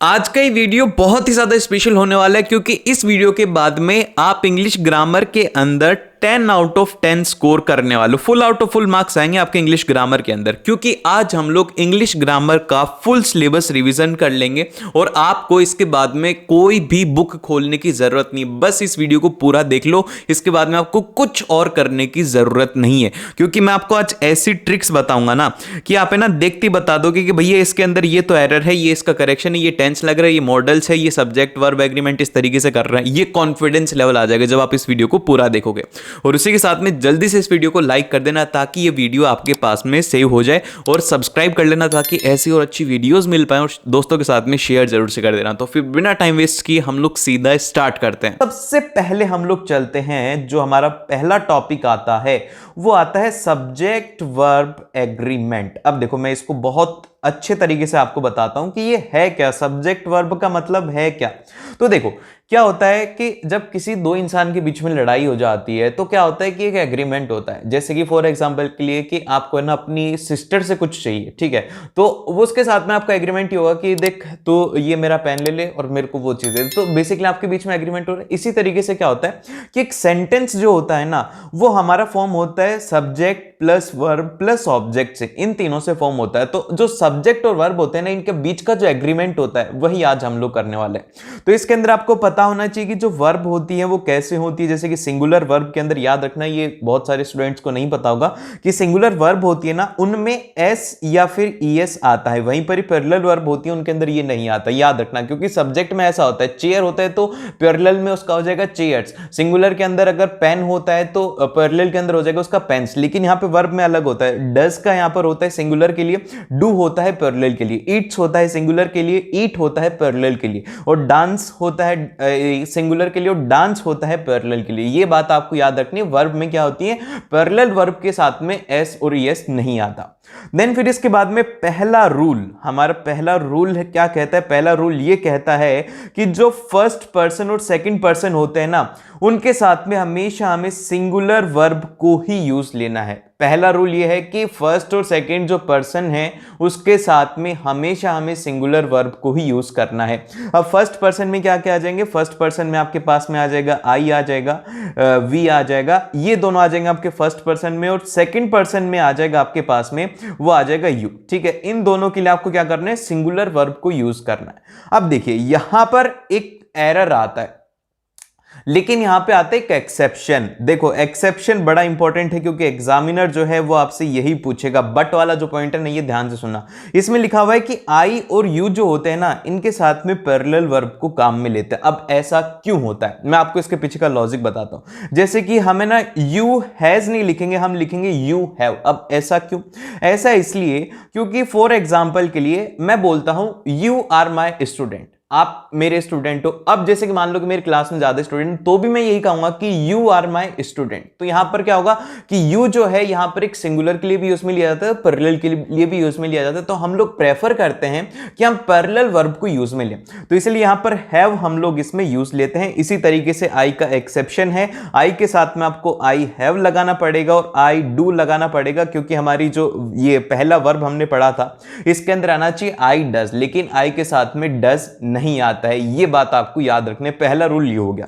आज का ये वीडियो बहुत ही ज़्यादा स्पेशल होने वाला है क्योंकि इस वीडियो के बाद में आप इंग्लिश ग्रामर के अंदर 10 आउट ऑफ 10 स्कोर करने वाले, full out of full marks आएंगे आपके इंग्लिश ग्रामर के अंदर। क्योंकि आज हम लोग इंग्लिश ग्रामर का फुल सिलेबस रिवीजन कर लेंगे और आपको इसके बाद में कोई भी बुक खोलने की जरूरत नहीं, बस इस वीडियो को पूरा देख लो। इसके बाद में आपको कुछ और करने की जरूरत नहीं है क्योंकि मैं आपको आज ऐसी ट्रिक्स बताऊंगा ना कि आप है ना देखते ही बता दोगे कि भैया इसके अंदर ये तो एरर है, ये इसका करेक्शन है, ये टेंस लग रहा है, ये मॉडल्स है, ये सब्जेक्ट वर्ब एग्रीमेंट इस तरीके से कर रहा है। ये कॉन्फिडेंस लेवल आ जाएगा जब आप इस वीडियो को पूरा देखोगे। और उसी के साथ में जल्दी से इस वीडियो को लाइक कर देना ताकि ये वीडियो आपके पास में सेव हो जाए, और सब्सक्राइब कर लेना ताकि ऐसी और अच्छी वीडियोस मिल पाए, और दोस्तों के साथ में शेयर जरूर से कर देना। तो फिर बिना टाइम वेस्ट किए हम लोग सीधा स्टार्ट करते हैं। सबसे पहले हम लोग चलते हैं, जो हमारा पहला टॉपिक आता है वो आता है सब्जेक्ट वर्ब एग्रीमेंट। अब देखो मैं इसको बहुत अच्छे तरीके से आपको बताता हूं कि ये है क्या, सब्जेक्ट वर्ब का मतलब है क्या। तो देखो क्या होता है कि जब किसी दो इंसान के बीच में लड़ाई हो जाती है तो क्या होता है कि एक एग्रीमेंट होता है। जैसे कि फॉर एग्जांपल के लिए कि आपको है ना अपनी सिस्टर से कुछ चाहिए, ठीक है, तो वो उसके साथ में आपका एग्रीमेंट ही होगा कि देख तो ये मेरा पेन ले ले और मेरे को वो चीज दे दे। तो बेसिकली आपके बीच में एग्रीमेंट हो रहा है। इसी तरीके से क्या होता है कि एक सेंटेंस जो होता है ना वो हमारा फॉर्म होता है subject plus verb plus object से, इन तीनों से फॉर्म होता है। तो जो सब्जेक्ट और वर्ब होते हैं ना इनके बीच का जो एग्रीमेंट होता है वही आज हम लोग करने वाले हैं। तो इसके अंदर आपको पता होना चाहिए कि जो वर्ब होती है वो कैसे होती है। जैसे कि सिंगुलर वर्ब के अंदर याद रखना, ये बहुत सारे स्टूडेंट्स को नहीं पता होगा कि सिंगुलर वर्ब होती है ना उनमें एस या फिर ईएस आता है, वहीं पर पैरेलल वर्ब होती है उनके अंदर ये नहीं आता। याद रखना क्योंकि सब्जेक्ट में ऐसा होता है, चेयर होता है तो पैरेलल में उसका हो जाएगा चेयर्स, सिंगुलर के अंदर अगर पेन होता है तो पैरेलल के अंदर हो जाएगा उसका पेन्स। लेकिन यहाँ पे वर्ब में अलग होता है, डज का यहाँ पर होता है सिंगुलर के लिए, डू होता है पैरेलल के लिए, ईट्स होता है सिंगुलर के लिए, ईट होता है पैरेलल के लिए, और डांस होता है सिंगुलर के लिए और डांस होता है पैरेलल के लिए। ये बात आपको याद रखनी है, वर्ब में क्या होती है पैरेलल वर्ब के साथ में एस और एस नहीं आता। देन फिर इसके बाद में पहला रूल, हमारा पहला रूल है क्या कहता है, पहला रूल ये कहता है कि जो फर्स्ट पर्सन और सेकंड पर्सन होते हैं ना उनके साथ में हमेशा हमें सिंगुलर वर्ब को ही यूज लेना है। पहला रूल ये है कि फर्स्ट और सेकंड जो पर्सन है उसके साथ में हमेशा हमें सिंगुलर वर्ब को ही यूज करना है। अब फर्स्ट पर्सन में क्या क्या आ जाएंगे, फर्स्ट पर्सन में आपके पास में आ जाएगा आई आ जाएगा, वी आ जाएगा, ये दोनों आ जाएंगे आपके फर्स्ट पर्सन में, और सेकंड पर्सन में आ जाएगा आपके पास में वो आ जाएगा यू। ठीक है, इन दोनों के लिए आपको क्या करना है, सिंगुलर वर्ब को यूज करना है। अब देखिए यहां पर एक एरर आता है, लेकिन यहां पे आता है एक एक्सेप्शन। देखो एक्सेप्शन बड़ा इंपॉर्टेंट है क्योंकि एग्जामिनर जो है वो आपसे यही पूछेगा। बट वाला जो पॉइंट है ना ये ध्यान से सुनना, इसमें लिखा हुआ है कि आई और यू जो होते हैं ना इनके साथ में पैरेलल वर्ब को काम में लेते हैं। अब ऐसा क्यों होता है मैं आपको इसके पीछे का लॉजिक बताता हूं। जैसे कि हमें ना यू हैज नहीं लिखेंगे, हम लिखेंगे यू हैव। अब ऐसा क्यों, ऐसा इसलिए क्योंकि फॉर एग्जाम्पल के लिए मैं बोलता हूं यू आर माई स्टूडेंट, आप मेरे स्टूडेंट हो। अब जैसे कि मान लो कि मेरी क्लास में ज्यादा स्टूडेंट, तो भी मैं यही कहूंगा कि यू आर माय स्टूडेंट। तो यहां पर क्या होगा कि यू जो है यहां पर एक सिंगुलर के लिए भी यूज में लिया जाता है, पैरेलल के लिए भी यूज में लिया जाता है। तो हम लोग प्रेफर करते हैं कि हम पैरेलल वर्ब को यूज में लें, तो इसलिए यहां पर हैव हम लोग इसमें यूज लेते हैं। इसी तरीके से आई का एक्सेप्शन है, आई के साथ में आपको आई हैव लगाना पड़ेगा और आई डू लगाना पड़ेगा क्योंकि हमारी जो ये पहला वर्ब हमने पढ़ा था इसके अंदर आना चाहिए आई डज, लेकिन आई के साथ में डज नहीं आता है। ये बात आपको याद रखने, पहला रूल ये हो गया।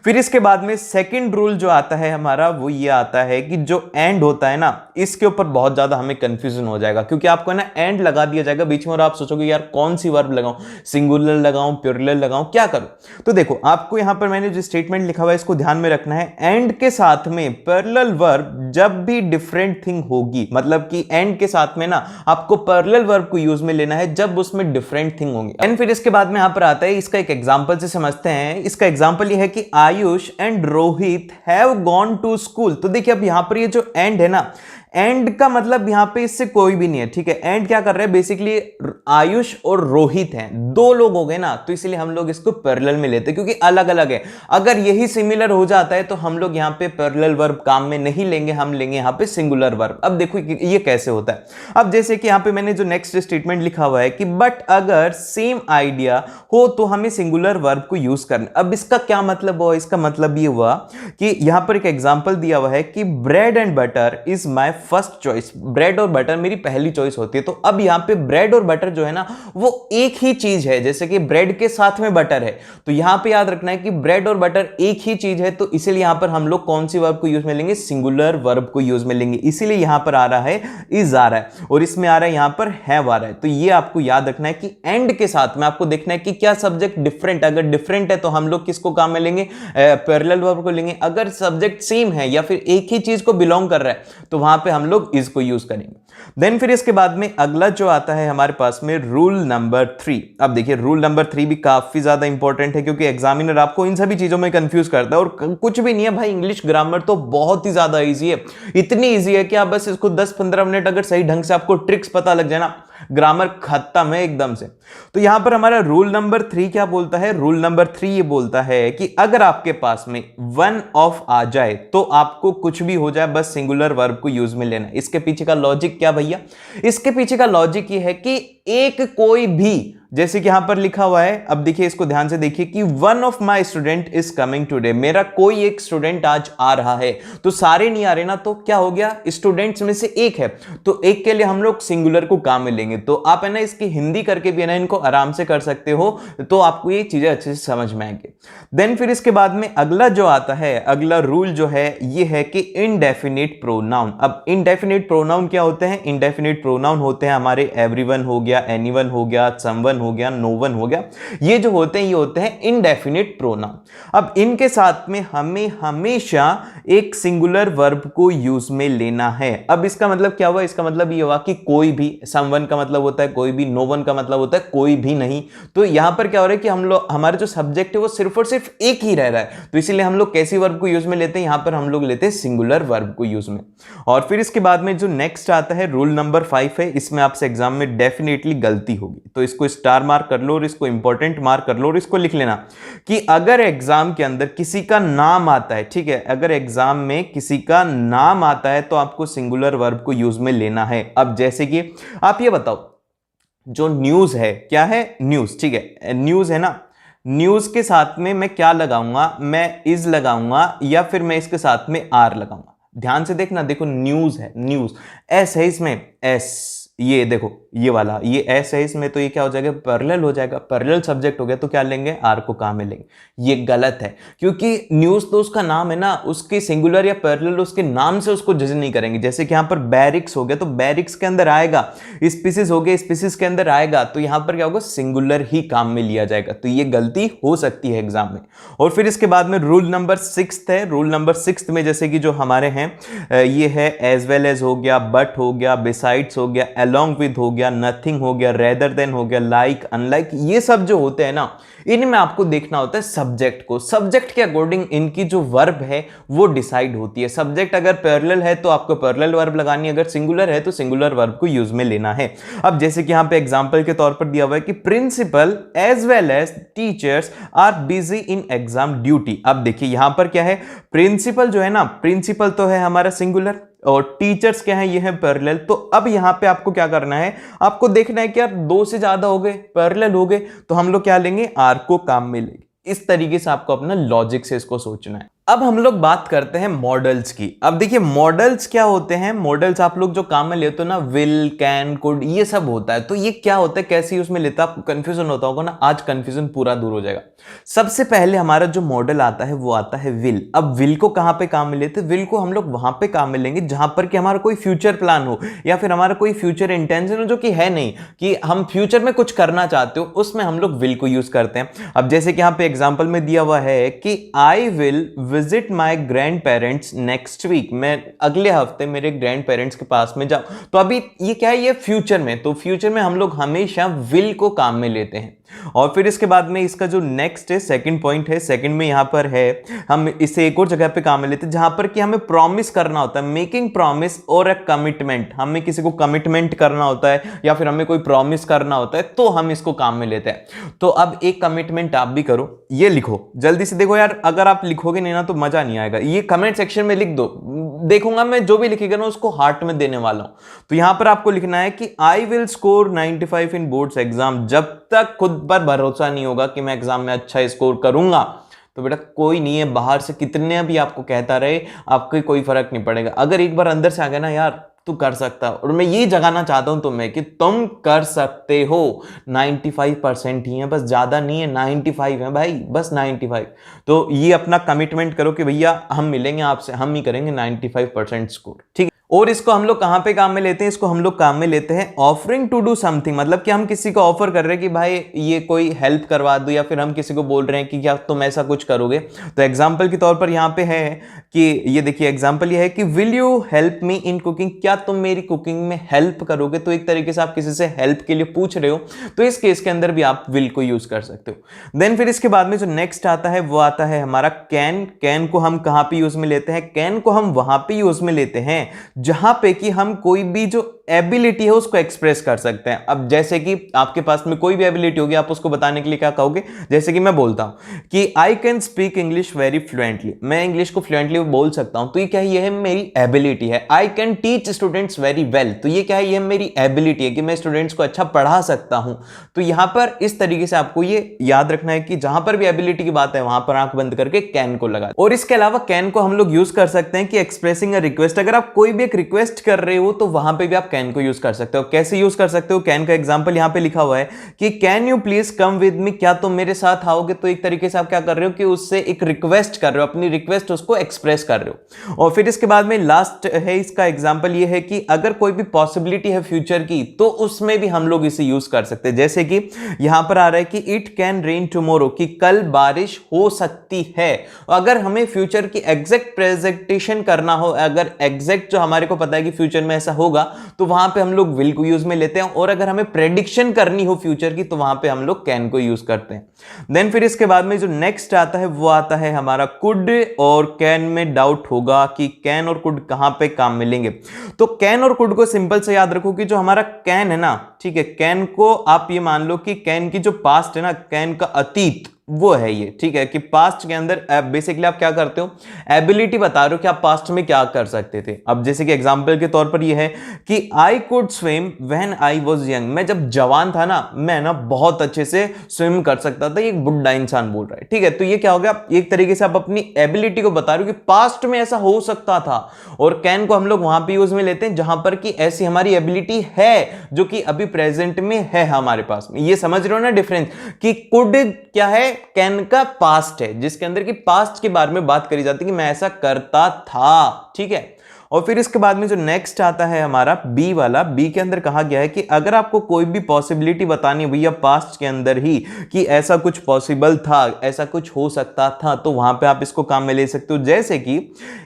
फिर इसके बाद में सेकंड रूल जो आता है हमारा वो ये आता है कि जो एंड होता है ना इसके ऊपर बहुत ज्यादा हमें कंफ्यूजन हो जाएगा क्योंकि आपको ना एंड लगा दिया जाएगा बीच में और आप सोचोगे यार कौन सी वर्ब लगाऊं, सिंगुलर लगाऊं, प्लूरल लगाऊं, क्या करूं। तो देखो आपको यहां पर मैंने जो स्टेटमेंट लिखा हुआ है इसको ध्यान में रखना है। एंड के साथ में पैरेलल वर्ब जब भी डिफरेंट थिंग होगी, मतलब कि एंड के साथ में ना आपको पैरेलल वर्ब को यूज में लेना है जब उसमें डिफरेंट थिंग होंगे। एंड फिर इसके बाद में यहां पर आता है, इसका एक एग्जांपल से समझते हैं। इसका एग्जांपल ये है कि Ayush and Rohit have gone to school. तो देखिए अब यहां पर ये जो एंड है ना, एंड का मतलब यहां पे इससे कोई भी नहीं है, ठीक है। एंड क्या कर रहे हैं, बेसिकली आयुष और रोहित हैं, दो लोग हो गए ना, तो इसलिए हम लोग इसको पैरेलल में लेते हैं क्योंकि अलग अलग है। अगर यही सिमिलर हो जाता है तो हम लोग यहां पे पैरेलल वर्ब काम में नहीं लेंगे, हम लेंगे यहां पे सिंगुलर वर्ब। अब देखो ये कैसे होता है। अब जैसे कि यहां पे मैंने जो नेक्स्ट स्टेटमेंट लिखा हुआ है कि बट अगर सेम आइडिया हो तो हमें सिंगुलर वर्ब को यूज करना। अब इसका क्या मतलब हुआ, इसका मतलब ये हुआ कि यहां पर एक एग्जांपल दिया हुआ है कि bread and butter is my first choice, bread और बटर मेरी पहली चॉइस होती है। तो अब यहाँ पे ब्रेड और बटर जो है ना वो एक ही चीज है, जैसे कि ब्रेड के साथ में बटर है, तो यहां पे याद रखना है कि ब्रेड और बटर एक ही चीज है, तो इसीलिए यहां पर हम लोग कौन सी वर्ब को यूज में लेंगे, सिंगुलर वर्ब को यूज में लेंगे। इसीलिए यहां पर आ रहा है इज आ रहा है और इसमें आ रहा है यहां पर हैव आ रहा है। तो ये आपको याद रखना है कि एंड के साथ में आपको देखना है कि क्या सब्जेक्ट डिफरेंट, अगर डिफरेंट है तो हम लोग किसको काम में लेंगे, पैरेलल वर्ब को लेंगे। अगर सब्जेक्ट सेम है या फिर एक ही चीज को बिलोंग कर रहा है तो वहां पे हम लोग इज को यूज करेंगे। देन फिर इसके बाद में अगला जो आता है हमारे पास में रूल नंबर 3। अब देखिए रूल नंबर 3 भी काफी ज्यादा इंपॉर्टेंट है क्योंकि एग्जामिनर आपको इन सभी चीजों में कंफ्यूज करता है और कुछ भी नहीं है भाई, इंग्लिश ग्रामर तो बहुत ही ज्यादा इजी है। इतनी इजी है कि आप बस इसको 10-15 मिनट अगर सही ढंग से आपको ट्रिक्स पता लग जाए ना, ग्रामर खत्म है एकदम से। तो यहां पर हमारा रूल नंबर 3 क्या बोलता है, रूल नंबर 3 ये बोलता है कि अगर आपके पास में वन ऑफ आ जाए तो आपको कुछ भी हो जाए बस सिंगुलर वर्ब को यूज में लेना। इसके पीछे का लॉजिक क्या भैया, इसके पीछे का लॉजिक ये है कि एक कोई भी, जैसे कि यहां पर लिखा हुआ है, अब देखिए इसको ध्यान से देखिए कि one of my student is coming today, मेरा कोई एक स्टूडेंट आज आ रहा है। तो सारे नहीं आ रहे ना, तो क्या हो गया, स्टूडेंट्स में से एक है, तो एक के लिए हम लोग सिंगुलर को काम में लेंगे। तो आप है ना इसकी हिंदी करके भी है ना इनको आराम से कर सकते हो, तो आपको ये चीजें अच्छे से समझ में आएंगे। देन फिर इसके बाद में अगला जो आता है, अगला रूल जो है ये है कि इनडेफिनिट प्रोनाउन। अब इनडेफिनिट प्रोनाउन क्या होते हैं, इनडेफिनिट प्रोनाउन होते हैं हमारे एवरीवन हो गया, एनीवन हो गया, समवन हो गया, नो वन हो गया, ये जो होते हैं ये होते हैं इनडेफिनिट प्रोनाउन। अब इनके साथ में हमें हमेशा एक सिंगुलर वर्ब को यूज में लेना है। अब इसका मतलब क्या हुआ, इसका मतलब ये हुआ कि कोई भी, समवन का मतलब होता है कोई भी, नो वन का मतलब होता है कोई भी नहीं। तो यहां पर क्या हो रहा है कि हम लोग, हमारा जो सब्जेक्ट है वो सिर्फ और सिर्फ एक ही रह रहा है, तो इसीलिए हम लोग कैसी वर्ब को यूज में लेते हैं, यहां पर हम लोग लेते हैं सिंगुलर वर्ब को यूज में। और फिर इसके बाद में जो नेक्स्ट आता है रूल नंबर 5 है, इसमें आपसे एग्जाम में डेफिनेटली गलती होगी, तो इसको स्टार मार्क कर लो और इसको इंपॉर्टेंट मार्क कर लो और इसको लिख लेना कि अगर एग्जाम के अंदर किसी का नाम आता है, ठीक है, अगर एग्जाम में किसी का नाम आता है तो आपको सिंगुलर वर्ब को यूज में लेना है। अब जैसे कि आप ये बताओ, जो न्यूज है, क्या है, न्यूज, ठीक है, न्यूज है ना, न्यूज के साथ में मैं क्या लगाऊंगा, मैं इज लगाऊंगा या फिर मैं इसके साथ में आर लगाऊंगा। ध्यान से देखना, देखो न्यूज है, न्यूज, एस है इसमें, एस, ये देखो ये वाला, ये एस है इसमें, तो ये क्या हो जाएगा, पैरेलल हो जाएगा, पैरेलल सब्जेक्ट हो गया, तो क्या लेंगे, आर को काम में लेंगे। ये गलत है क्योंकि न्यूज तो उसका नाम है ना, उसके सिंगुलर या पैरेलल उसके नाम से उसको जज नहीं करेंगे। जैसे कि यहां पर बैरिक्स हो गया तो बैरिक्स के अंदर आएगा, स्पीसीज हो गया स्पीसीज के अंदर आएगा, तो यहां पर क्या होगा, सिंगुलर ही काम में लिया जाएगा। तो ये गलती हो सकती है एग्जाम में। और फिर इसके बाद में रूल नंबर 6 है, रूल नंबर 6 में जैसे कि जो हमारे हैं ये है एज वेल एज हो गया, बट हो गया, बिसाइड्स हो गया, along with हो गया, नथिंग हो गया, रेदर देन हो गया, लाइक, अनलाइक, ये सब जो होते हैं ना, इनमें आपको देखना होता है सब्जेक्ट को। सब्जेक्ट के अकॉर्डिंग इनकी जो वर्ब है वो डिसाइड होती है। सब्जेक्ट अगर पैरेलल है तो आपको पैरेलल वर्ब लगानी है, अगर सिंगुलर है तो सिंगुलर वर्ब को यूज में लेना है। अब जैसे कि यहां पे एग्जांपल के तौर पर दिया हुआ है कि principal as well as teachers are busy in exam duty. अब देखिए यहां पर क्या है, प्रिंसिपल जो है ना, प्रिंसिपल तो है हमारा सिंगुलर और टीचर्स क्या है, ये है पैरेलल। तो अब यहां पे आपको क्या करना है, आपको देखना है कि यार दो से ज्यादा हो गए, पैरेलल हो गए, तो हम लोग क्या लेंगे, आर को काम में लेंगे। इस तरीके से आपको अपना लॉजिक से इसको सोचना है। अब हम लोग बात करते हैं मॉडल्स की। अब देखिए मॉडल्स क्या होते हैं, मॉडल्स आप लोग जो काम में लेते हो ना, विल, कैन, कुड, ये सब होता है। तो ये क्या होता है, कैसे उसमें लेता है, आपको कंफ्यूजन होता होगा ना, आज कंफ्यूजन पूरा दूर हो जाएगा। सबसे पहले हमारा जो मॉडल आता है वो आता है विल। अब विल को कहां पे काम में लेते हैं, विल को हम लोग वहां पे काम में लेंगे जहां पर कि हमारा कोई फ्यूचर प्लान हो या फिर हमारा कोई फ्यूचर इंटेंशन हो जो कि है नहीं, कि हम फ्यूचर में कुछ करना चाहते हो, उसमें हम लोग विल को यूज करते हैं। अब जैसे कि यहां पे एग्जांपल में दिया हुआ है कि I will visit my grandparents next week, मैं अगले हफ्ते मेरे ग्रैंड पेरेंट्स के पास में जाऊं। तो अभी ये क्या है, ये फ्यूचर में, तो फ्यूचर में हम लोग हमेशा विल को काम में लेते हैं। और फिर इसके बाद में इसका जो नेक्स्ट है, सेकंड पॉइंट है, सेकंड में यहां पर है, हम इसे एक और जगह पे काम में लेते हैं जहां पर कि हमें प्रॉमिस करना होता है, मेकिंग प्रॉमिस और अ कमिटमेंट, हमें किसी को कमिटमेंट करना होता है या फिर हमें कोई प्रॉमिस करना होता है, तो हम इसको काम में लेते हैं। तो अब एक कमिटमेंट आप भी करो, ये लिखो जल्दी से। देखो यार अगर आप लिखोगे नहीं ना तो मजा नहीं आएगा, ये कमेंट सेक्शन में लिख दो, देखूंगा मैं, जो भी लिखेगा ना उसको हार्ट में देने वाला हूं। तो यहां पर आपको लिखना है कि I will score 95 in boards exam. जब तक खुद पर भरोसा नहीं होगा कि मैं एग्जाम में अच्छा स्कोर करूंगा तो बेटा कोई नहीं है, बाहर से कितने भी आपको कहता रहे, आपको कोई फर्क नहीं पड़ेगा। अगर एक बार अंदर से आ गया ना यार तू कर सकता है। और मैं ये जगाना चाहता हूं तुम्हें कि तुम कर सकते हो। 95% ही है, बस ज्यादा नहीं है, 95 है भाई, बस 95। तो ये अपना कमिटमेंट करो कि भैया हम मिलेंगे आपसे, हम ही करेंगे 95% स्कोर, ठीक है। और इसको हम लोग कहां पे काम में लेते हैं, इसको हम लोग काम में लेते हैं ऑफरिंग टू डू समथिंग, मतलब कि हम किसी को ऑफर कर रहे हैं कि भाई ये कोई हेल्प करवा दो, या फिर हम किसी को बोल रहे हैं कि क्या तुम ऐसा कुछ करोगे। तो एग्जांपल के तौर पर यहां पे है कि ये देखिए एग्जांपल ये है कि will you help me in cooking, क्या तुम मेरी कुकिंग में हेल्प करोगे। तो एक तरीके से आप किसी से हेल्प के लिए पूछ रहे हो, तो इस केस के अंदर भी आप विल को यूज कर सकते हो। देन फिर इसके बाद में जो नेक्स्ट आता है वो आता है हमारा कैन। कैन को हम कहां पे यूज में लेते हैं, कैन को हम वहां पे यूज में लेते हैं जहां पे कि हम कोई भी जो एबिलिटी है उसको एक्सप्रेस कर सकते हैं। अब जैसे कि आपके पास में कोई भी एबिलिटी होगी, आप उसको बताने के लिए क्या कहोगे, जैसे कि मैं बोलता हूं कि I can speak English very fluently, मैं इंग्लिश को फ्लुएंटली बोल सकता हूं, तो ये क्या है, ये है मेरी एबिलिटी है। I can teach students very well, तो ये क्या है, ये मेरी एबिलिटी है कि मैं स्टूडेंट्स को अच्छा पढ़ा सकता हूं। तो यहां पर इस तरीके से आपको ये याद रखना है कि जहां पर भी एबिलिटी की बात है वहां पर आंख बंद करके कैन को लगा। और इसके अलावा कैन को हम लोग यूज कर सकते हैं कि एक्सप्रेसिंग अ रिक्वेस्ट, अगर आप कोई भी एक रिक्वेस्ट कर रहे हो तो वहां पे भी आप कैन को यूज कर सकते हो। कैसे यूज कर सकते हो, कैन का एग्जांपल यहां पे लिखा हुआ है कि can you please come with me, क्या तुम मेरे साथ आओगे। तो एक तरीके से आप क्या कर रहे हो कि उससे एक रिक्वेस्ट कर रहे हो, अपनी रिक्वेस्ट उसको एक्सप्रेस कर रहे हो। और फिर इसके बाद में लास्ट है इसका एग्जांपल ये है कि अगर कोई भी पॉसिबिलिटी है फ्यूचर की तो उसमें भी हम लोग इसे यूज कर सकते हैं। जैसे कि यहां पर आ रहा है कि इट कैन रेन टुमारो, कि कल बारिश हो सकती है। अगर हमें फ्यूचर की एग्जैक्ट प्रेजेंटेशन करना हो, अगर एग्जैक्ट जो हमारे को पता है कि फ्यूचर में ऐसा होगा, तो वहां पे हम लोग विल को यूज में लेते हैं। और अगर हमें प्रेडिक्शन करनी हो फ्यूचर की तो वहां पे हम लोग कैन को यूज करते हैं। देन फिर इसके बाद में जो नेक्स्ट आता है वो आता है हमारा कुड। और कैन में डाउट होगा कि कैन और कुड कहां पे काम मिलेंगे। तो कैन और कुड को सिंपल से याद रखो कि जो हमारा कैन है ना, ठीक है, कैन को आप ये मान लो कि कैन की जो पास्ट है ना, कैन का अतीत वो है ये, ठीक है, कि पास्ट के अंदर बेसिकली आप क्या करते हो, एबिलिटी बता रहे हो कि आप पास्ट में क्या कर सकते थे। अब जैसे कि एग्जांपल के तौर पर ये है कि I could swim when I was young, मैं जब जवान था ना, मैं ना बहुत अच्छे से स्विम कर सकता था। ये एक बुढ़ा इंसान बोल रहा है, ठीक है। तो ये क्या हो गया, एक तरीके से आप अपनी एबिलिटी को बता रहे हो कि पास्ट में ऐसा हो सकता था। और कैन को हम लोग वहां पर यूज में लेते हैं जहां पर कि ऐसी हमारी एबिलिटी है जो कि अभी प्रेजेंट में है हमारे पास में। ये समझ रहे हो ना डिफरेंस, कि कुड क्या है, कैन का पास्ट है, जिसके अंदर की पास्ट के बारे में बात करी जाती है कि मैं ऐसा करता था, ठीक है। और फिर इसके बाद में जो नेक्स्ट आता है हमारा बी वाला, बी के अंदर कहा गया है कि अगर आपको कोई भी पॉसिबिलिटी बतानी है भैया पास्ट के अंदर ही कि ऐसा कुछ पॉसिबल था, ऐसा कुछ हो सकता था, तो वहां पे आप इसको काम में ले सकते हो। जैसे कि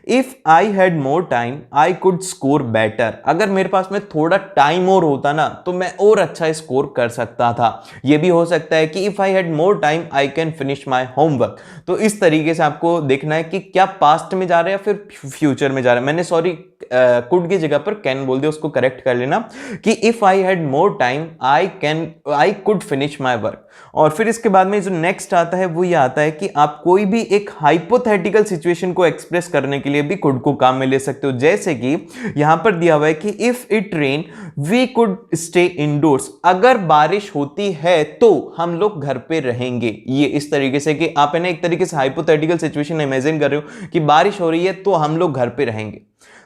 if I had more time I could score better, अगर मेरे पास में थोड़ा टाइम और होता ना तो मैं और अच्छा स्कोर कर सकता था। यह भी हो सकता है कि if I had more time I can finish my homework. तो इस तरीके से आपको देखना है कि क्या पास्ट में जा रहे हैं या फिर फ्यूचर में जा रहे हैं। मैंने सॉरी कुड की जगह पर कैन बोल दिया, उसको करेक्ट कर लेना कि if I had more time I could finish my work. और फिर इसके बाद में जो नेक्स्ट आता है वो ये आता है कि आप कोई भी एक हाइपोथेटिकल सिचुएशन को एक्सप्रेस करने के लिए भी कुड को काम में ले सकते हो। जैसे कि यहां पर दिया हुआ है कि if it rain we could stay indoors, अगर बारिश होती है तो हम लोग घर पे रहेंगे। ये इस तरीके से कि आप है ना एक तरीके से हाइपोथेटिकल सिचुएशन इमेजिन कर रहे हो कि बारिश हो रही है तो हम लोग घर पे रहेंगे।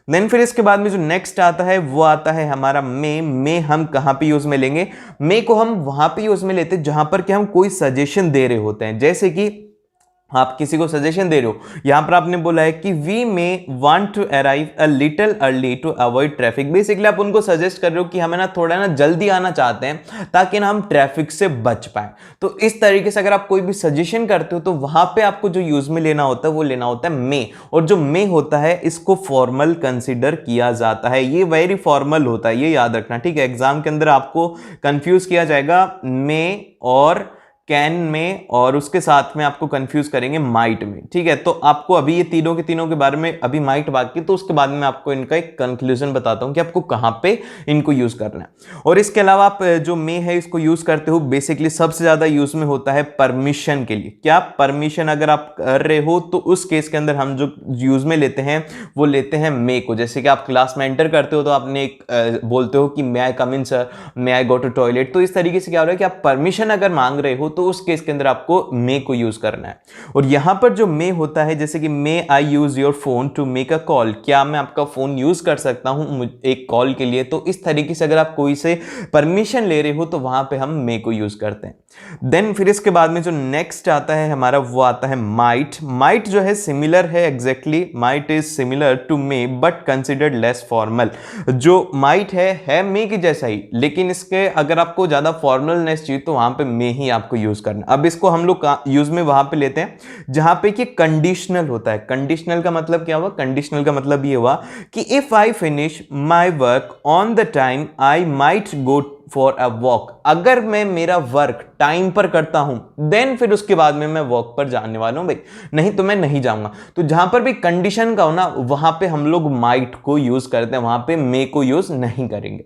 देन फिर इसके बाद में जो नेक्स्ट आता है वो आता है हमारा मे हम कहां पे यूज में लेंगे, मे को हम वहां पे यूज में लेते हैं जहां पर कि हम कोई सजेशन दे रहे होते हैं। जैसे कि आप किसी को सजेशन दे रहे हो, यहां पर आपने बोला है कि we may want to arrive a little early to avoid traffic. Basically आप उनको सजेस्ट कर रहे हो कि हमें ना थोड़ा ना जल्दी आना चाहते हैं ताकि ना हम ट्रैफिक से बच पाए। तो इस तरीके से अगर आप कोई भी सजेशन करते हो तो वहां पे आपको जो यूज में लेना होता है वो लेना होता है मे। और जो मे होता है इसको फॉर्मल कंसिडर किया जाता है, ये वेरी फॉर्मल होता है, ये याद रखना, ठीक है। एग्जाम के अंदर आपको कंफ्यूज किया जाएगा मे और कैन में, और उसके साथ में आपको कंफ्यूज करेंगे माइट में, ठीक है। तो आपको अभी ये तीनों के तीनों के बारे में अभी माइट बाकी, तो उसके बाद में आपको इनका एक कंक्लूजन बताता हूं कि आपको कहां पे इनको यूज करना है। और इसके अलावा आप जो मे है इसको यूज करते हो बेसिकली सबसे ज्यादा यूज में होता है परमिशन के लिए। क्या परमिशन अगर आप कर रहे हो तो उस केस के अंदर हम जो यूज में लेते हैं वो लेते हैं मे को। जैसे कि आप क्लास में एंटर करते हो तो आपने बोलते हो कि may I come in sir, may I go to toilet. तो इस तरीके से क्या हो रहा है कि आप परमिशन अगर मांग रहे हो तो उस केस के अंदर आपको मे को यूज करना है। और यहां पर जो मे होता है, जैसे कि may I use your phone to make a call, क्या मैं आपका फोन यूज कर सकता हूं एक कॉल के लिए, तो इस तरीके से अगर आप कोई से परमिशन ले रहे हो तो वहां पे हम मे को यूज करते हैं। देन फिर इसके बाद में जो नेक्स्ट आता है हमारा वो आता है माइट। माइट जो है सिमिलर है, exactly might is similar to may but considered less formal. जो माइट है मे की जैसा ही, लेकिन इसके अगर आपको ज्यादा फॉर्मलनेस चाहिए तो वहां पे मे ही आपको यूज करना। अब इसको हम लोग यूज में वहां पे लेते हैं जहां पे कि कंडीशनल होता है। कंडीशनल का मतलब क्या हुआ? कंडीशनल का मतलब ये हुआ कि if I finish my work on the time I might go for a walk. अगर मैं मेरा वर्क टाइम पर करता हूं देन फिर उसके बाद में मैं वॉक पर जाने वाला हूं भाई, नहीं तो मैं नहीं जाऊंगा। तो जहां पर भी कंडीशन का हो ना वहां पे हम लोग माइट को यूज करते हैं, वहां पे मे को यूज नहीं करेंगे।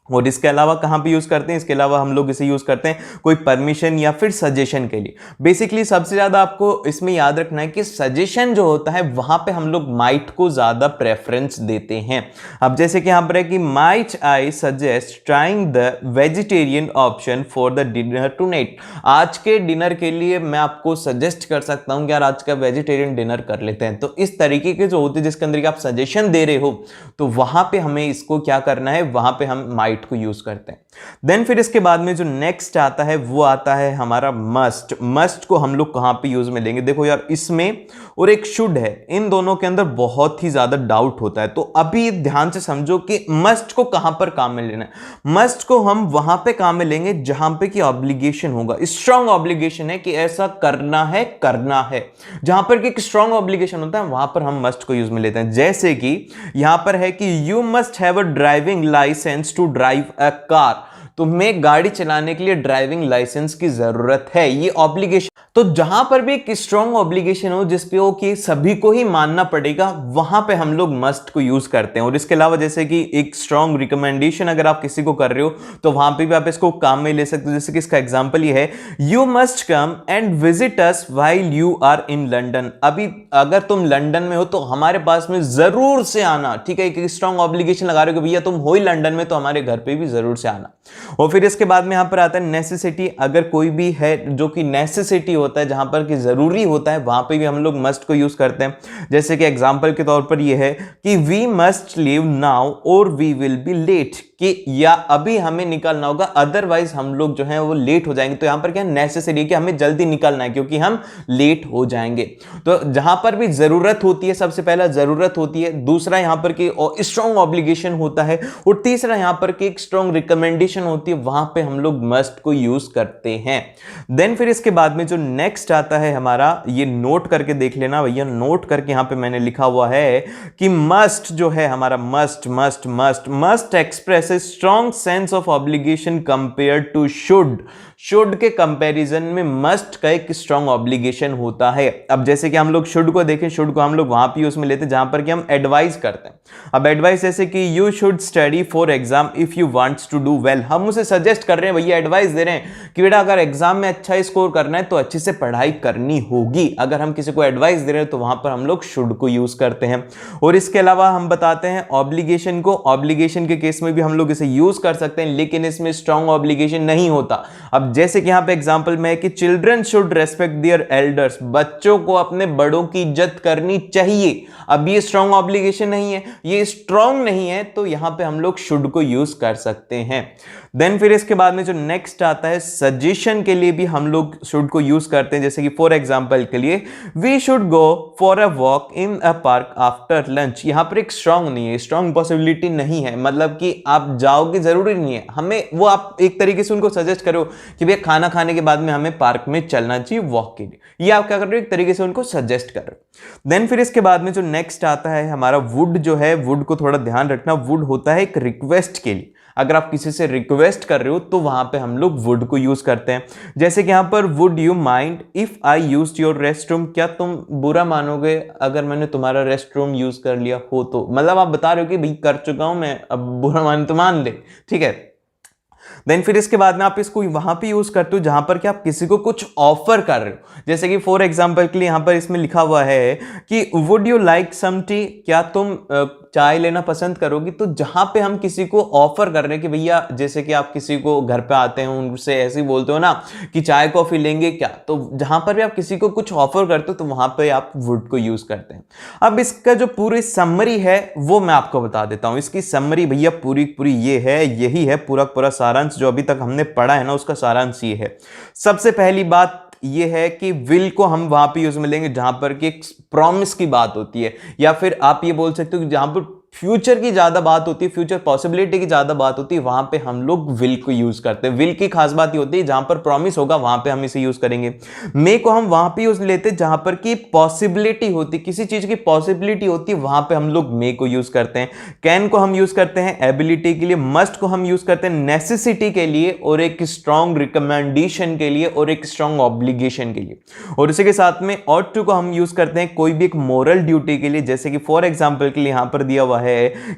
और इसके अलावा कहां पे यूज करते हैं? इसके अलावा हम लोग इसे यूज करते हैं कोई परमिशन या फिर सजेशन के लिए। बेसिकली सबसे ज्यादा आपको इसमें याद रखना है कि सजेशन जो होता है वहां पे हम लोग माइट को ज्यादा प्रेफरेंस देते हैं। अब जैसे कि यहां पर है कि might I suggest trying the vegetarian option for the dinner tonight. आज के डिनर के लिए मैं आपको सजेस्ट कर सकता हूं कि यार आज का वेजिटेरियन डिनर कर लेते हैं। तो इस तरीके के जो होते हैं जिसके अंदर आप सजेशन दे रहे हो तो वहां पे हमें इसको क्या करना है, वहां पे हम माइट को यूज करते हैं। देन फिर इसके बाद में जो नेक्स्ट आता है वो आता है हमारा मस्ट। मस्ट को हम लोग कहां पे यूज में लेंगे? देखो यार इसमें और एक शुड है, इन दोनों के अंदर बहुत ही ज्यादा डाउट होता है। तो अभी ध्यान से समझो कि मस्ट को कहां पर काम में लेना है। मस्ट को हम वहां पे काम में लेंगे जहां पे कि ऑब्लिगेशन होगा, स्ट्रॉन्ग ऑब्लिगेशन है कि ऐसा करना है करना है। जहां पर कि स्ट्रॉन्ग ऑब्लिगेशन होता है वहां पर हम मस्ट को यूज में लेते हैं। जैसे कि यहां पर है कि you must have a driving licence to drive a car. तुम्हें गाड़ी चलाने के लिए ड्राइविंग लाइसेंस की जरूरत है, ये ऑब्लिगेशन। तो जहां पर भी एक स्ट्रॉन्ग ऑब्लिगेशन हो जिसपे हो कि सभी को ही मानना पड़ेगा वहां पे हम लोग मस्ट को यूज करते हैं। और इसके अलावा जैसे कि एक स्ट्रॉन्ग रिकमेंडेशन अगर आप किसी को कर रहे हो तो वहां पे भी आप इसको काम में ले सकते हो। जैसे कि इसका एग्जांपल ये है, you must come and visit us while you are in London. अभी अगर तुम लंदन में हो तो हमारे पास में जरूर से आना, ठीक है। एक स्ट्रॉन्ग ऑब्लिगेशन लगा रहे हो कि भैया तुम हो ही लंदन में तो हमारे घर पे भी जरूर से आना। और फिर इसके बाद में यहां पर आता है नेसेसिटी। अगर कोई भी है जो कि नेसेसिटी होता है, जहां पर कि जरूरी होता है, वहां पे भी हम लोग मस्ट को यूज करते हैं। जैसे कि एग्जांपल के तौर पर यह है कि वी मस्ट लीव नाउ और वी विल बी लेट, कि या अभी हमें निकलना होगा अदरवाइज हम लोग जो है वो लेट हो जाएंगे। तो यहां पर क्या नेसेसरी है कि हमें जल्दी निकलना है क्योंकि हम लेट हो जाएंगे। तो जहां पर भी जरूरत होती है, सबसे पहला जरूरत होती है, दूसरा यहां पर कि स्ट्रॉन्ग ऑब्लिगेशन होता है, और तीसरा यहां पर कि एक स्ट्रॉन्ग रिकमेंडेशन होती है, वहां पे हम लोग मस्ट को यूज करते हैं। देन फिर इसके बाद में जो नेक्स्ट आता है हमारा, ये नोट करके देख लेना भैया, नोट करके यहां पे मैंने लिखा हुआ है कि मस्ट जो है हमारा must must must must express a strong sense of obligation compared to should। Should के कंपैरिजन में मस्ट का एक स्ट्रॉन्ग ऑब्लिगेशन होता है। अब जैसे कि हम लोग शुड को देखें, शुड को हम लोग वहां पे यूज में लेते हैं जहां पर कि हम एडवाइस करते हैं। अब एडवाइस जैसे कि you should study for exam if you wants to do well. हम उसे सजेस्ट कर रहे हैं, भैया एडवाइस दे रहे हैं कि बेटा अगर एग्जाम में अच्छा स्कोर करना है तो अच्छे से पढ़ाई करनी होगी। अगर हम किसी को एडवाइस दे रहे हैं तो वहां पर हम लोग शुड को यूज करते हैं। और इसके अलावा हम बताते हैं ऑब्लिगेशन को। ऑब्लिगेशन के केस में भी हम लोग इसे यूज कर सकते हैं, लेकिन इसमें स्ट्रॉन्ग ऑब्लिगेशन नहीं होता। अब जैसे कि यहां पे एग्जांपल में है कि children should respect their elders. बच्चों को अपने बड़ों की इज्जत करनी चाहिए। अब ये स्ट्रॉन्ग ऑब्लिगेशन नहीं है, ये स्ट्रॉन्ग नहीं है, तो यहां पे हम लोग शुड को यूज कर सकते हैं। देन फिर इसके बाद में जो नेक्स्ट आता है सजेशन के लिए भी हम लोग शुड को यूज करते हैं। जैसे कि फॉर एग्जांपल के लिए we should go for a walk in a park after lunch. यहां पर एक स्ट्रॉन्ग नहीं है, स्ट्रॉन्ग पॉसिबिलिटी नहीं है, मतलब कि आप जाओगे जरूरी नहीं है, हमें वो आप एक तरीके से उनको सजेस्ट करो कि भैया खाना खाने के बाद में हमें पार्क में चलना चाहिए वॉक के लिए, ये आप क्या कर रहे हो, एक तरीके से उनको सजेस्ट कर रहे हो। देन फिर इसके बाद में जो नेक्स्ट आता है हमारा वुड जो है, वुड को थोड़ा ध्यान रखना, वुड होता है एक रिक्वेस्ट के लिए। अगर आप किसी से रिक्वेस्ट कर रहे हो तो वहां पे हम लोग वुड को यूज करते हैं। जैसे कि यहां पर would you mind if I used your rest room. क्या तुम बुरा मानोगे अगर मैंने तुम्हारा रेस्ट रूम यूज कर लिया हो तो? मतलब आप बता रहे हो कि भाई कर चुका हूं मैं, अब बुरा मान तो मान ले, ठीक है। देन फिर इसके बाद में आप इसको वहां पे यूज करते हो जहां पर कि आप किसी को कुछ ऑफर कर रहे हो। जैसे कि फॉर एग्जांपल के लिए यहां पर इसमें लिखा हुआ है कि would you like some tea. क्या तुम चाय लेना पसंद करोगी, तो जहां पे हम किसी को ऑफर कर रहे हैं कि भैया, जैसे कि आप किसी को घर पे आते हैं उनसे ऐसे ही बोलते हो ना कि चाय कॉफी लेंगे क्या, तो जहां पर भी आप किसी को कुछ ऑफर करते हो तो वहां पे आप वुड को यूज करते हैं। अब इसका जो पूरी समरी है वो मैं आपको बता देता हूं। इसकी समरी भैया पूरी पूरी ये है, यही है पूरा पूरा सारांश जो अभी तक हमने पढ़ा है ना, उसका सारांश ये है। सबसे पहली बात ये है कि विल को हम वहां पे यूज में लेंगे जहां पर कि एक प्रॉमिस की बात होती है, या फिर आप ये बोल सकते हो कि जहां पर फ्यूचर की ज्यादा बात होती है, फ्यूचर पॉसिबिलिटी की ज्यादा बात होती है, वहां पे हम लोग विल को यूज करते हैं। विल की खास बात ये होती है जहां पर प्रॉमिस होगा वहां पे हम इसे यूज करेंगे। मे को हम वहां पे यूज लेते हैं जहां पर की पॉसिबिलिटी होती, किसी चीज की पॉसिबिलिटी होती है, वहां पे हम लोग मे को यूज करते हैं। कैन को हम यूज करते हैं एबिलिटी के लिए। मस्ट को हम यूज करते हैं नेसेसिटी के लिए और एक स्ट्रॉन्ग रिकमेंडेशन के लिए और एक स्ट्रॉन्ग ऑब्लिगेशन के लिए। और इसी के साथ में ऑट टू को हम यूज करते हैं कोई भी एक मोरल ड्यूटी के लिए, जैसे कि फॉर एग्जाम्पल के लिए यहां पर दिया हुआ है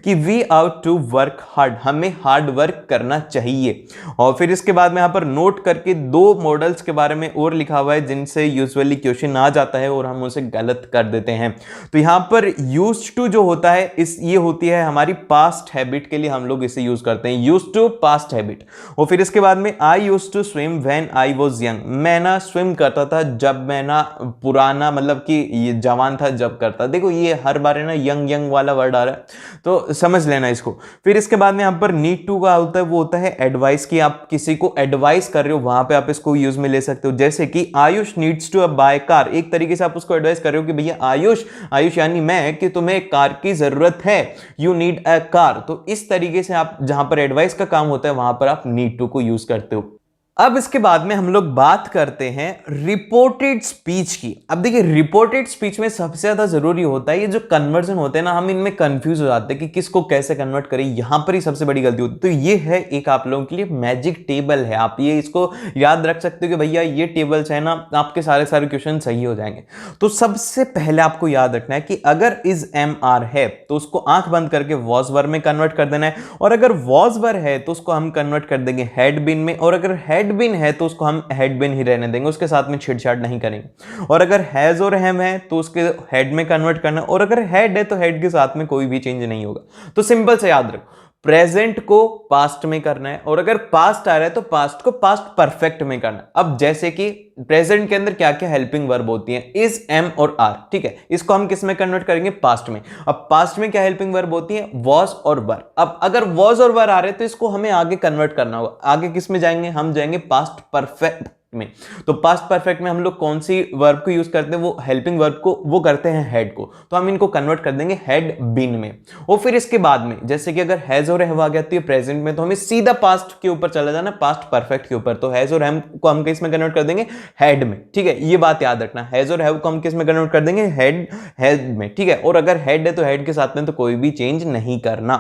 कि we ought to work hard, हमें हार्ड वर्क करना चाहिए। और फिर इसके बाद में यहां पर नोट करके दो मॉडल्स के बारे में और लिखा हुआ है जिनसे यूजुअली क्वेश्चन आ जाता है और हम उसे गलत कर देते हैं। तो यहां पर यूज्ड टू जो होता है ये होती है हमारी पास्ट हैबिट के लिए, हम लोग इसे यूज करते हैं, यूज्ड टू पास्ट हैबिट। और फिर इसके बाद में I used to swim when I was young, मैं ना स्विम करता था जब मैं ना पुराना, मतलब कि ये जवान था जब करता। देखो ये हर बार है ना यंग यंग वाला वर्ड आ रहा है तो समझ लेना इसको। फिर इसके बाद में यहां पर नीड टू का होता है, वो होता है एडवाइस की, आप किसी को एडवाइस कर रहे हो वहां पे आप इसको यूज में ले सकते हो। जैसे कि Ayush needs to buy car, एक तरीके से आप उसको एडवाइस कर रहे हो कि भैया आयुष, आयुष यानी मैं, कि तुम्हें कार की जरूरत है, यू नीड अ कार। तो इस तरीके से आप जहां पर एडवाइस का काम होता है वहां पर आप नीड टू को यूज करते हो। अब इसके बाद में हम लोग बात करते हैं रिपोर्टेड स्पीच की। अब देखिए रिपोर्टेड स्पीच में सबसे ज्यादा जरूरी होता है ये जो कन्वर्जन होते हैं ना, हम इनमें कंफ्यूज हो जाते हैं कि किसको कैसे कन्वर्ट करें, यहां पर ही सबसे बड़ी गलती होती है। तो ये है एक आप लोगों के लिए मैजिक टेबल है, आप ये इसको याद रख सकते हो कि भैया ये टेबल्स है ना, आपके सारे क्वेश्चन सही हो जाएंगे। तो सबसे पहले आपको याद रखना है कि अगर इज एम आर है तो उसको आंख बंद करके वॉज वर में कन्वर्ट कर देना है, और अगर वॉज वर है तो उसको हम कन्वर्ट कर देंगे हैड बीन में, और अगर हैड बिन है तो उसको हम हैड बिन ही रहने देंगे, उसके साथ में छेड़छाड़ नहीं करेंगे। और अगर हैज और हैम है तो उसके हैड में कन्वर्ट करना, और अगर हैड है तो हैड के साथ में कोई भी चेंज नहीं होगा। तो सिंपल से याद रखो, प्रेजेंट को पास्ट में करना है, और अगर पास्ट आ रहा है तो पास्ट को पास्ट परफेक्ट में करना है। अब जैसे कि प्रेजेंट के अंदर क्या क्या हेल्पिंग वर्ब होती हैं, इज, एम और आर, ठीक है, इसको हम किस में कन्वर्ट करेंगे, पास्ट में। अब पास्ट में क्या हेल्पिंग वर्ब होती है, वॉज और वर। अब अगर वॉज और वर आ रहे हैं तो इसको हमें आगे कन्वर्ट करना होगा। आगे किस में जाएंगे, हम जाएंगे पास्ट परफेक्ट में। तो पास्ट परफेक्ट में हम लोग कौन सी वर्ब को यूज करते हैं, वो हेल्पिंग वर्ब को, वो करते हैं हेड को, तो हम इनको कन्वर्ट कर देंगे हेड बीन में। और फिर इसके बाद में जैसे कि अगर हैज और हैव आ गया तो ये प्रेजेंट में, तो हमें सीधा पास्ट के ऊपर चला जाना, पास्ट परफेक्ट के ऊपर। तो हैज और हैव को हम किस में कन्वर्ट कर देंगे, हेड में, ठीक है, ये बात याद रखना। हैज और हैव को हम किस में कन्वर्ट कर देंगे, हेड में, ठीक है। और अगर हेड है तो हेड के साथ में तो कोई भी चेंज नहीं करना।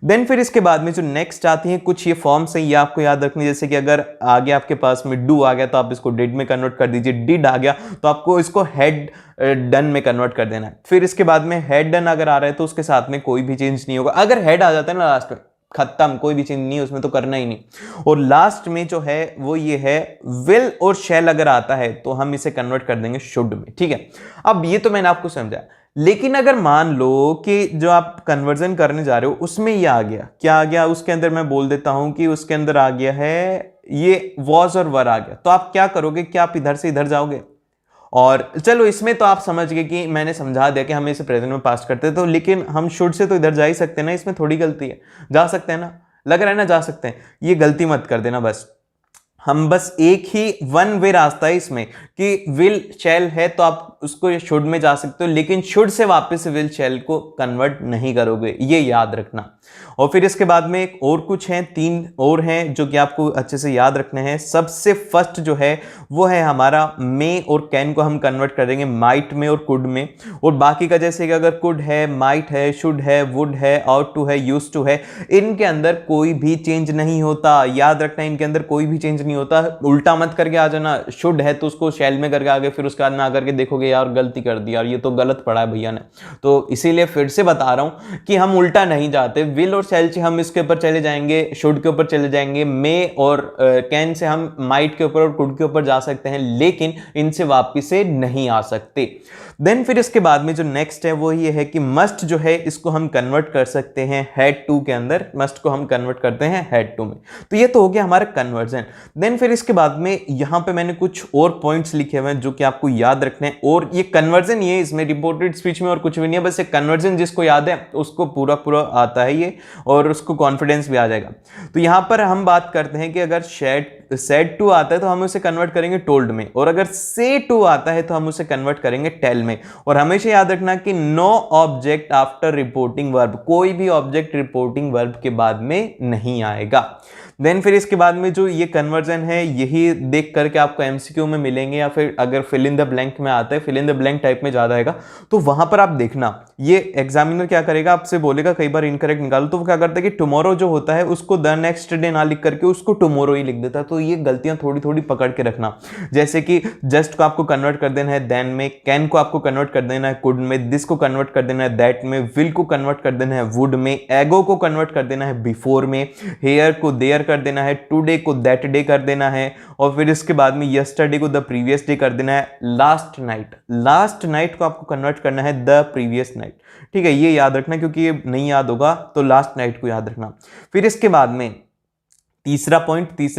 देन फिर इसके बाद में जो नेक्स्ट आती है कुछ ये फॉर्म्स है, ये आपको याद रखनी। जैसे कि अगर आगे आपके पास में डू आ गया तो आप इसको डिड में कन्वर्ट कर दीजिए, डिड आ गया तो आपको इसको हैड डन में कन्वर्ट कर देना है। फिर इसके बाद में हैड डन अगर आ रहा है तो उसके साथ में कोई भी चेंज नहीं होगा। अगर हेड आ जाता है ना लास्ट में, खत्म, कोई भी चेंज नहीं, उसमें तो करना ही नहीं। और लास्ट में जो है वो ये है, विल और शैल अगर आता है तो हम इसे कन्वर्ट कर देंगे शुड में, ठीक है। अब ये तो मैंने आपको समझाया, लेकिन अगर मान लो कि जो आप कन्वर्जन करने जा रहे हो उसमें ये आ गया, क्या आ गया उसके अंदर, मैं बोल देता हूं कि उसके अंदर आ गया है ये वॉज और वर आ गया, तो आप क्या करोगे, क्या आप इधर से इधर जाओगे? और चलो इसमें तो आप समझ गए कि मैंने समझा दिया कि हम इसे प्रेजेंट में पास्ट करते हैं, तो लेकिन हम शुड से तो इधर जा ही सकते हैं ना, इसमें थोड़ी गलती है, जा सकते हैं ना, लग रहा है ना जा सकते हैं, ये गलती मत कर देना। बस हम बस एक ही वन वे रास्ता है इसमें कि विल शैल है तो आप उसको शुड में जा सकते हो, लेकिन शुड से वापस विल शैल को कन्वर्ट नहीं करोगे, ये याद रखना। और फिर इसके बाद में एक और कुछ हैं, 3 और हैं जो कि आपको अच्छे से याद रखने हैं। सबसे फर्स्ट जो है वो है हमारा मे और कैन को हम कन्वर्ट कर देंगे माइट में और कुड में। और बाकी का जैसे कि अगर कुड है, माइट है, शुड है, वुड है, आउट टू है, यूज टू है, इनके अंदर कोई भी चेंज नहीं होता, याद रखना, इनके अंदर कोई भी चेंज नहीं होता। उल्टा मत करके आ जाना, शुड है तो उसको शैल में करके आगे, फिर उसके बाद में आकर के देखोगे यार गलती कर दी यार, ये तो गलत पढ़ा है भैया ने। तो इसीलिए फिर से बता रहा हूं कि हम उल्टा नहीं जाते, विल और शैल से हम इसके ऊपर चले जाएंगे, शुड के ऊपर चले जाएंगे, मे और कैन से हम माइट के ऊपर और कुड के ऊपर जा सकते हैं, लेकिन इनसे वापिस से नहीं आ सकते। देन फिर इसके बाद में जो नेक्स्ट है वो ये है कि मस्ट जो है इसको हम कन्वर्ट कर सकते हैं हैड टू के अंदर, मस्ट को हम कन्वर्ट करते हैं हैड टू में। तो ये तो हो गया हमारा कन्वर्जन। देन फिर इसके बाद में यहां पे मैंने कुछ और पॉइंट्स लिखे हुए हैं जो कि आपको याद रखने हैं, और ये कन्वर्जन ये इसमें रिपोर्टेड स्पीच में और कुछ भी नहीं है, बस एक कन्वर्जन जिसको याद है उसको पूरा पूरा आता है ये, और उसको कॉन्फिडेंस भी आ जाएगा। तो यहां पर हम बात करते हैं कि अगर सेड टू आता है तो हम उसे कन्वर्ट करेंगे टोल्ड में, और अगर से टू आता है तो हम उसे कन्वर्ट करेंगे टेल में। और हमेशा याद रखना कि no object after reporting verb, कोई भी ऑब्जेक्ट रिपोर्टिंग वर्ब के बाद में नहीं आएगा। देन फिर इसके बाद में जो ये कन्वर्जन है यही देख करके आपको एमसीक्यू में मिलेंगे, या फिर अगर फिल इन द ब्लैंक में आता है, fill in the blank type में ज्यादा आएगा, तो वहां पर आप देखना ये एग्जामिनर क्या करेगा, आपसे बोलेगा कई बार इनकरेक्ट निकालो, तो वो क्या करता है कि टुमारो जो होता है उसको द नेक्स्ट डे ना लिख करके उसको टुमारो ही लिख देता है। तो ये गलतियां थोड़ी थोड़ी पकड़ के रखना, जैसे कि जस्ट को आपको कन्वर्ट कर देना है देन में, कैन को आपको कन्वर्ट कर देना है कुड में, दिस को कन्वर्ट कर देना है दैट में, विल को कन्वर्ट कर देना है वुड में, एगो को कन्वर्ट कर देना है बिफोर में, हेयर को देयर कर देना है, टुडे को दैट डे कर देना है, और फिर इसके बाद में यस्टरडे को द प्रीवियस डे कर देना है, लास्ट नाइट को आपको कन्वर्ट करना है द प्रीवियस नाइट। ठीक है, ये याद रखना क्योंकि ये नहीं याद होगा, तो लास्ट नाइट को याद रखना। फिर इसके बाद में तीसरा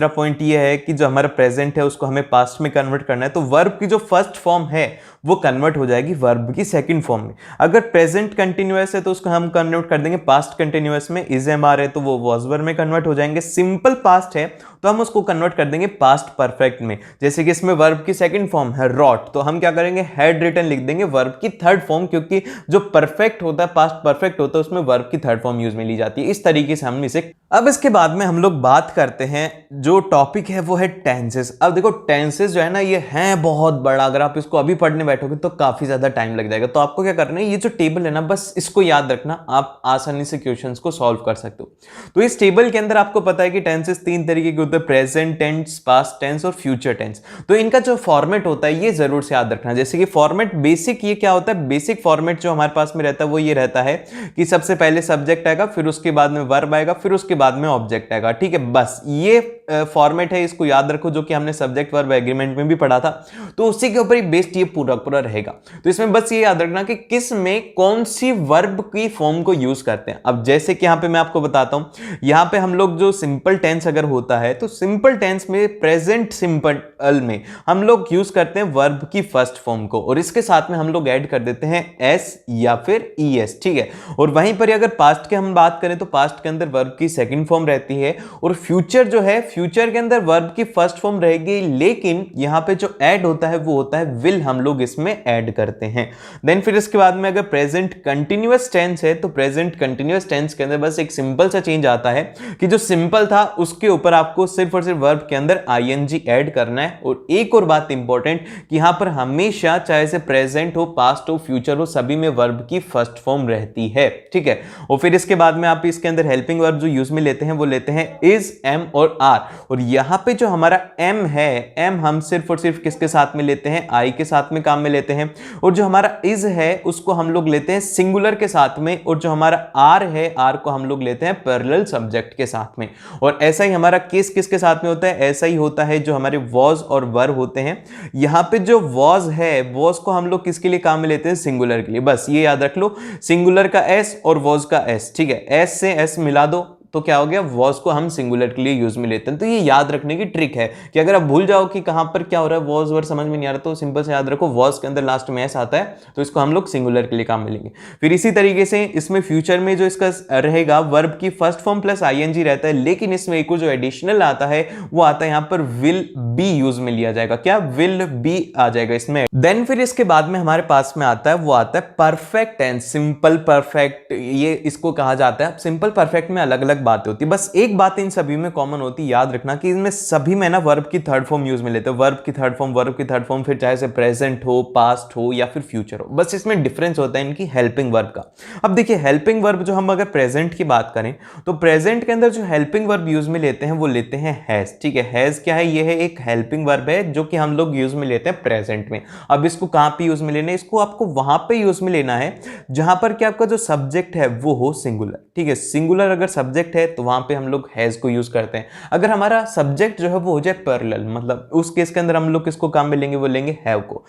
पॉइंट ये है कि जो हमारा प्रेजेंट है उसको हमें पास्ट में कन्वर्ट करना है, तो वर्ब की जो फर्स्ट फॉर्म है वो कन्वर्ट हो जाएगी वर्ब की सेकंड फॉर्म में। अगर प्रेजेंट कंटिन्यूअस है तो उसको हम कन्वर्ट कर देंगे पास्ट कंटिन्यूअस में, इज एम आर है तो वो वॉज वर में कन्वर्ट हो जाएंगे, सिंपल पास्ट है तो हम उसको कन्वर्ट कर देंगे पास्ट परफेक्ट में। जैसे कि इसमें वर्ब की सेकंड फॉर्म है रॉट, तो हम क्या करेंगे हैड रिटन लिख देंगे वर्ब की थर्ड फॉर्म, क्योंकि जो परफेक्ट होता है पास्ट परफेक्ट होता है उसमें वर्ब की थर्ड फॉर्म यूज में ली जाती है। इस तरीके से हम इसे, अब इसके बाद में हम लोग बात करते हैं जो टॉपिक है वो है टेंसेस। अब देखो टेंसेस जो है ना ये है बहुत बड़ा, अगर आप इसको अभी पढ़ने बैठोगे तो काफी ज्यादा टाइम लग जाएगा। तो आपको क्या करना है, ये जो टेबल है ना बस इसको याद रखना, आप आसानी से क्वेश्चंस को सॉल्व कर सकते हो। तो इस टेबल के अंदर आपको पता है कि टेंसेस तीन तरीके के होते हैं, प्रेजेंट टेंस, पास्ट टेंस और फ्यूचर टेंस। तो इनका जो फॉर्मेट होता है ये जरूर से याद रखना। जैसे कि फॉर्मेट बेसिक ये क्या होता है, बेसिक फॉर्मेट जो हमारे पास में रहता है वो ये रहता है कि सबसे पहले सब्जेक्ट आएगा, फिर उसके बाद में वर्ब आएगा, फिर उसके बाद में ऑब्जेक्ट आएगा। ठीक है, बस ये फॉर्मेट है, इसको याद रखो, जो कि हमने सब्जेक्ट वर्ब एग्रीमेंट में भी पढ़ा था, तो उसी के ऊपर ही बेस्ड ये पूरा पूरा रहेगा। तो इसमें बस ये याद रखना कि किस में कौन सी वर्ब की फॉर्म को यूज करते हैं। अब जैसे कि यहां पे मैं आपको बताता हूं, यहां पे हम लोग जो सिंपल टेंस अगर होता है तो सिंपल टेंस में प्रेजेंट सिंपल में हम लोग यूज करते हैं वर्ब की फर्स्ट फॉर्म को, और इसके साथ में हम लोग ऐड कर देते हैं एस या फिर ईएस। ठीक है, और वहीं पर अगर पास्ट के हम बात करें तो पास्ट के अंदर वर्ब की सेकंड फॉर्म रहती है, और फ्यूचर जो है फ्यूचर के अंदर वर्ब की फर्स्ट फॉर्म रहेगी, लेकिन यहां पे जो ऐड होता है वो होता है विल, हम लोग इसमें ऐड करते हैं। देन फिर इसके बाद में अगर प्रेजेंट कंटिन्यूअस टेंस है तो प्रेजेंट कंटिन्यूअस टेंस के अंदर बस एक सिंपल सा चेंज आता है कि जो सिंपल था उसके ऊपर आपको सिर्फ और सिर्फ वर्ब के अंदर आईएनजी ऐड करना है। और एक और बात इंपॉर्टेंट कि यहां पर हमेशा चाहे से प्रेजेंट हो, पास्ट हो, फ्यूचर हो, सभी में वर्ब की फर्स्ट फॉर्म रहती है। ठीक है, और फिर इसके बाद में आप इसके अंदर हेल्पिंग वर्ब जो यूज में लेते हैं वो लेते हैं इज, एम और आर। और यहां पे जो हमारा एम है, एम हम सिर्फ और सिर्फ किसके साथ में लेते हैं, आई के साथ में काम में लेते हैं, और जो हमारा इज है उसको हम लोग लेते हैं सिंगुलर के साथ में, और जो हमारा आर है, आर को हम लोग लेते हैं पैरेलल सब्जेक्ट के साथ में। और ऐसा ही हमारा केस किसके साथ में होता है, ऐसा ही होता है जो हमारे वॉज और वर होते हैं। यहां पे जो वॉज है, वॉज को हम लोग किसके लिए काम में लेते हैं, सिंगुलर के लिए। बस ये याद रख लो, सिंगुलर का एस और वॉज का एस। ठीक है, एस से एस मिला दो तो क्या हो गया, वॉज को हम सिंगुलर के लिए यूज में लेते हैं। तो ये याद रखने की ट्रिक है कि अगर आप भूल जाओ कि कहां पर क्या हो रहा है, वॉज वर समझ में नहीं आ रहा, तो सिंपल से याद रखो वॉज के अंदर लास्ट में एस आता है तो इसको हम लोग सिंगुलर के लिए काम में लेंगे। फिर इसी तरीके से इसमें फ्यूचर में जो इसका रहेगा वर्ब की फर्स्ट फॉर्म प्लस आईएनजी रहता है, लेकिन इसमें एक जो एडिशनल आता है वो आता है यहां पर विल बी यूज में लिया जाएगा। क्या, विल बी आ जाएगा इसमें। देन फिर इसके बाद में हमारे पास में आता है वो आता है परफेक्ट टेंस, सिंपल परफेक्ट, ये इसको कहा जाता है। सिंपल परफेक्ट में अलग अलग बातें होती है, बस एक बात इन सभी में कॉमन होती है, याद रखना कि इनमें सभी में ना वर्ब की थर्ड फॉर्म यूज में लेते हैं, वर्ब की थर्ड फॉर्म, फिर चाहे से प्रेजेंट हो, पास्ट हो या फिर फ्यूचर हो, बस इसमें डिफरेंस होता है इनकी हेल्पिंग वर्ब का। अब देखिए हेल्पिंग वर्ब जो हम अगर प्रेजेंट की बात करें तो प्रेजेंट के अंदर जो हेल्पिंग वर्ब यूज में लेते हैं वो लेते हैं हैज। ठीक है, हैज क्या है, ये है एक हेल्पिंग वर्ब है जो कि हम लोग यूज में लेते हैं प्रेजेंट में। अब इसको कहां पे यूज में लेना है, इसको आपको वहां पे यूज में लेना है जहां पर कि आपका जो सब्जेक्ट है वो हो सिंगुलर। ठीक है, सिंगुलर अगर सब्जेक्ट है तो वहां पे हम लोग हैज को यूज करते हैं। अगर हमारा सब्जेक्ट जो है वो हो जाए पैरेलल, मतलब उस केस के अंदर हम लोग किसको काम में लेंगे, वो लेंगे हैव को।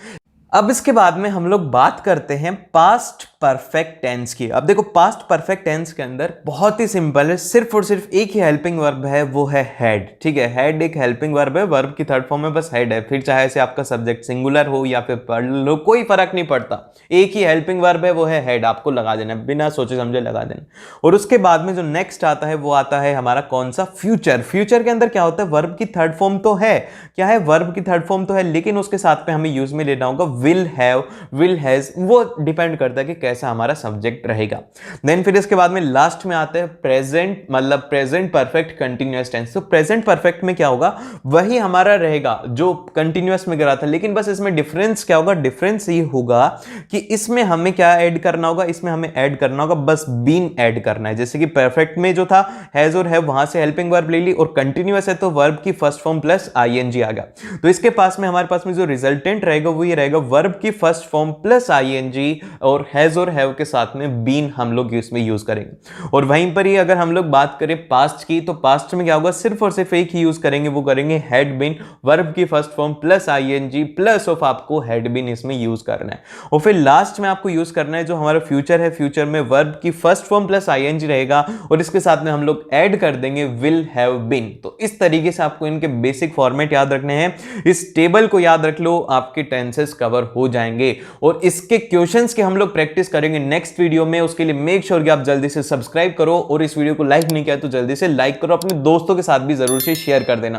अब इसके बाद में हम लोग बात करते हैं पास्ट परफेक्ट टेंस की। अब देखो पास्ट परफेक्ट टेंस के अंदर बहुत ही सिंपल है, सिर्फ और सिर्फ एक ही हेल्पिंग वर्ब है, वो है हैड। ठीक है, हैड एक हेल्पिंग वर्ब है, वर्ब की थर्ड फॉर्म में बस हैड है, फिर चाहे से आपका सब्जेक्ट सिंगुलर हो या फिर प्लूरल हो, कोई फर्क नहीं पड़ता, एक ही हेल्पिंग वर्ब है वो है हैड, आपको लगा देना, बिना सोचे समझे लगा देना। और उसके बाद में जो नेक्स्ट आता है वो आता है हमारा कौन सा, फ्यूचर। फ्यूचर के अंदर क्या होता है, वर्ब की थर्ड फॉर्म तो है, क्या है, वर्ब की थर्ड फॉर्म तो है, लेकिन उसके साथ में हमें यूज में लेना होगा विल हैव, विल हैज, वो डिपेंड करता है कि कैसा हमारा सब्जेक्ट रहेगा। देन फिर इसके बाद में लास्ट में आता है प्रेजेंट, मतलब प्रेजेंट परफेक्ट कंटीन्यूअस टेंस। तो प्रेजेंट परफेक्ट में क्या होगा, वही हमारा रहेगा जो कंटीन्यूअस में करा था, लेकिन बस इसमें डिफरेंस क्या होगा, डिफरेंस ये होगा कि इसमें हमें क्या ऐड करना होगा, इसमें हमें ऐड करना होगा बस बीन ऐड करना है। जैसे कि परफेक्ट में जो था हैज और हैव, वहां से हेल्पिंग वर्ब ले ली, और कंटीन्यूअस है तो वर्ब की फर्स्ट फॉर्म प्लस आईएनजी आ गया। तो इसके पास में हमारे पास में जो रिजल्टेंट रहेगा वो ये रहेगा, वर्ब की फर्स्ट फॉर्म प्लस आईएनजी और हैज और हैव के साथ में बीन हम लोग इसमें यूज करेंगे। और वहीं पर ही अगर हम लोग बात करें पास्ट की, तो पास्ट में क्या होगा, सिर्फ और सिर्फ एक ही यूज करेंगे, वो करेंगे हैड बीन, वर्ब की first form plus ING plus of आपको हैड बीन इसमें यूज करना है। और फिर लास्ट में आपको यूज करना है जो हमारा फ्यूचर है, फ्यूचर में वर्ब की फर्स्ट फॉर्म प्लस आईएनजी रहेगा और इसके साथ में हम लोग ऐड कर देंगे विल हैव बीन। तो इस तरीके से आपको इनके बेसिक फॉर्मेट याद रखने हैं, इस टेबल को याद रख लो, आपके टेंसेस कवर हो जाएंगे। और इसके क्वेश्चंस के हम लोग प्रैक्टिस करेंगे नेक्स्ट वीडियो में। उसके लिए मेक श्योर कि आप जल्दी से सब्सक्राइब करो, और इस वीडियो को लाइक नहीं किया तो जल्दी से लाइक करो, अपने दोस्तों के साथ भी जरूर से शेयर कर देना।